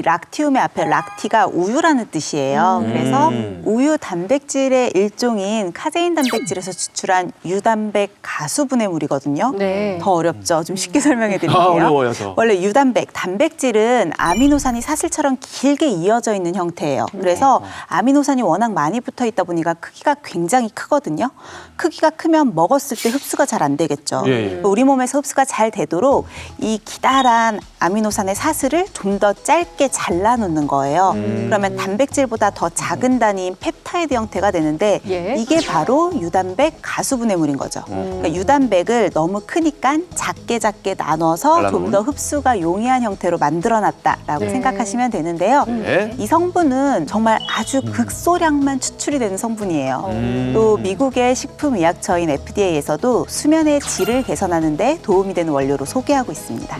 락티움의 앞에 락티가 우유라는 뜻이에요. 그래서 우유 단백질의 일종인 카제인 단백질에서 추출한 유단백 가수분해물이거든요. 네. 더 어렵죠? 좀 쉽게 설명해 드릴게요. 어려워요, 더. 원래 유단백, 단백질은 아미노산이 사슬처럼 길게 이어져 있는 형태예요. 그래서 아미노산이 워낙 많이 붙어 있다 보니까 크기가 굉장히 크거든요. 크기가 크면 먹었을 때 흡수가 잘 안 되겠죠. 예, 예. 우리 몸에서 흡수가 잘 되도록 이 기다란 아미노산의 사슬을 좀 더 짧게 잘라놓는 거예요. 그러면 단백질보다 더 작은 단위인 펩타이드 형태가 되는데 예. 이게 바로 유단백 가수분해물인 거죠. 그러니까 유단백을 너무 크니까 작게 나눠서 좀 더 흡수가 용이한 형태로 만들어놨다라고 네. 생각하시면 되는데요. 네. 이 성분은 정말 아주 극소량만 추출이 되는 성분이에요. 또 미국의 식품의약처인 FDA에서도 수면의 질을 개선하는 데 도움이 되는 원료로 소개하고 있습니다.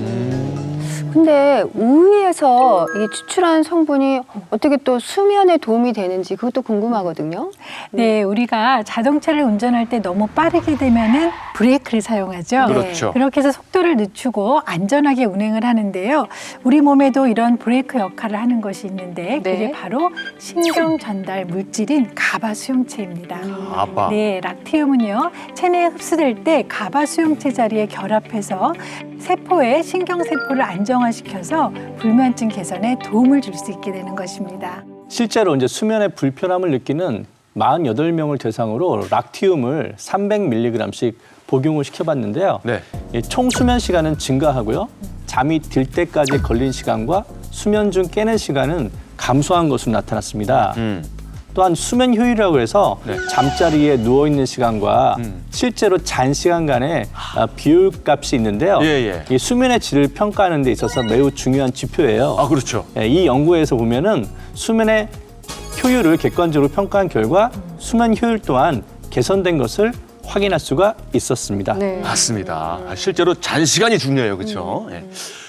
근데 우유에서 이 추출한 성분이 어떻게 또 수면에 도움이 되는지 그것도 궁금하거든요. 네, 우리가 자동차를 운전할 때 너무 빠르게 되면은 브레이크를 사용하죠. 그렇죠. 그렇게 해서 속도를 늦추고 안전하게 운행을 하는데요. 우리 몸에도 이런 브레이크 역할을 하는 것이 있는데 네. 그게 바로 신경 전달 물질인 가바 수용체입니다. 아빠. 네, 락티움은요. 체내에 흡수될 때 가바 수용체 자리에 결합해서 세포의 신경세포를 안정화시켜서 불면증 개선에 도움을 줄 수 있게 되는 것입니다. 실제로 이제 수면에 불편함을 느끼는 48명을 대상으로 락티움을 300mg씩 복용을 시켜봤는데요. 네. 이 총 수면 시간은 증가하고요. 잠이 들 때까지 걸린 시간과 수면 중 깨는 시간은 감소한 것으로 나타났습니다. 또한 수면 효율이라고 해서 네. 잠자리에 누워있는 시간과 실제로 잔 시간 간의 비율값이 있는데요. 예, 예. 이 수면의 질을 평가하는 데 있어서 매우 중요한 지표예요. 아, 그렇죠. 이 연구에서 보면은 수면의 효율을 객관적으로 평가한 결과 수면 효율 또한 개선된 것을 확인할 수가 있었습니다. 네. 맞습니다. 실제로 잔 시간이 중요해요. 그렇죠? 예.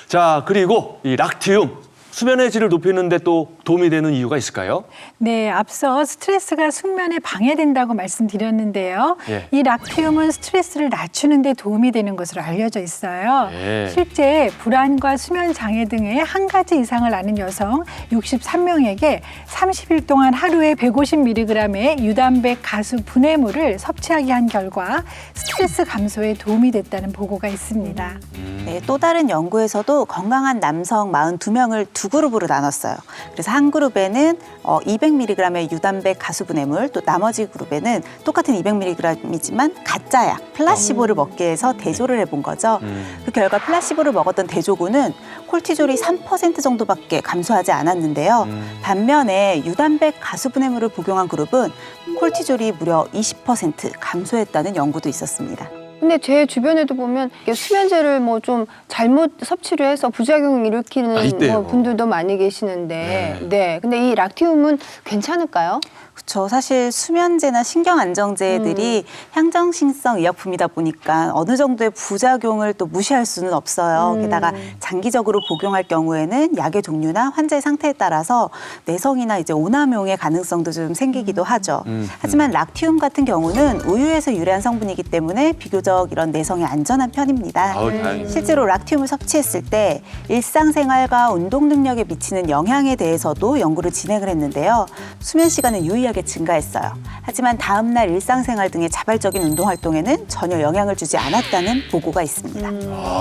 자, 그리고 이 락티움 수면의 질을 높이는 데 또 도움이 되는 이유가 있을까요? 네, 앞서 스트레스가 숙면에 방해된다고 말씀드렸는데요. 예. 이 락티움은 스트레스를 낮추는 데 도움이 되는 것으로 알려져 있어요. 예. 실제 불안과 수면 장애 등의 한 가지 이상을 앓는 여성 63명에게 30일 동안 하루에 150mg의 유단백 가수 분해물을 섭취하게 한 결과 스트레스 감소에 도움이 됐다는 보고가 있습니다. 네, 또 다른 연구에서도 건강한 남성 42명을 두 그룹으로 나눴어요. 그래서 한 그룹에는 200mg의 유단백 가수분해물, 또 나머지 그룹에는 똑같은 200mg이지만 가짜약, 플라시보를 먹게 해서 대조를 해본 거죠. 그 결과 플라시보를 먹었던 대조군은 콜티졸이 3% 정도밖에 감소하지 않았는데요. 반면에 유단백 가수분해물을 복용한 그룹은 콜티졸이 무려 20% 감소했다는 연구도 있었습니다. 근데 제 주변에도 보면 이게 수면제를 뭐 좀 잘못 섭취를 해서 부작용을 일으키는 있대요. 분들도 많이 계시는데, 네. 근데 이 락티움은 괜찮을까요? 그렇죠. 사실 수면제나 신경 안정제들이 향정신성 의약품이다 보니까 어느 정도의 부작용을 또 무시할 수는 없어요. 게다가 장기적으로 복용할 경우에는 약의 종류나 환자의 상태에 따라서 내성이나 이제 오남용의 가능성도 좀 생기기도 하죠. 하지만 락티움 같은 경우는 우유에서 유래한 성분이기 때문에 비교적 이런 내성에 안전한 편입니다. 아우, 다행이네. 실제로 락티움을 섭취했을 때 일상생활과 운동 능력에 미치는 영향에 대해서도 연구를 진행을 했는데요. 수면 시간은 유의하게 증가했어요. 하지만 다음 날 일상생활 등의 자발적인 운동 활동에는 전혀 영향을 주지 않았다는 보고가 있습니다.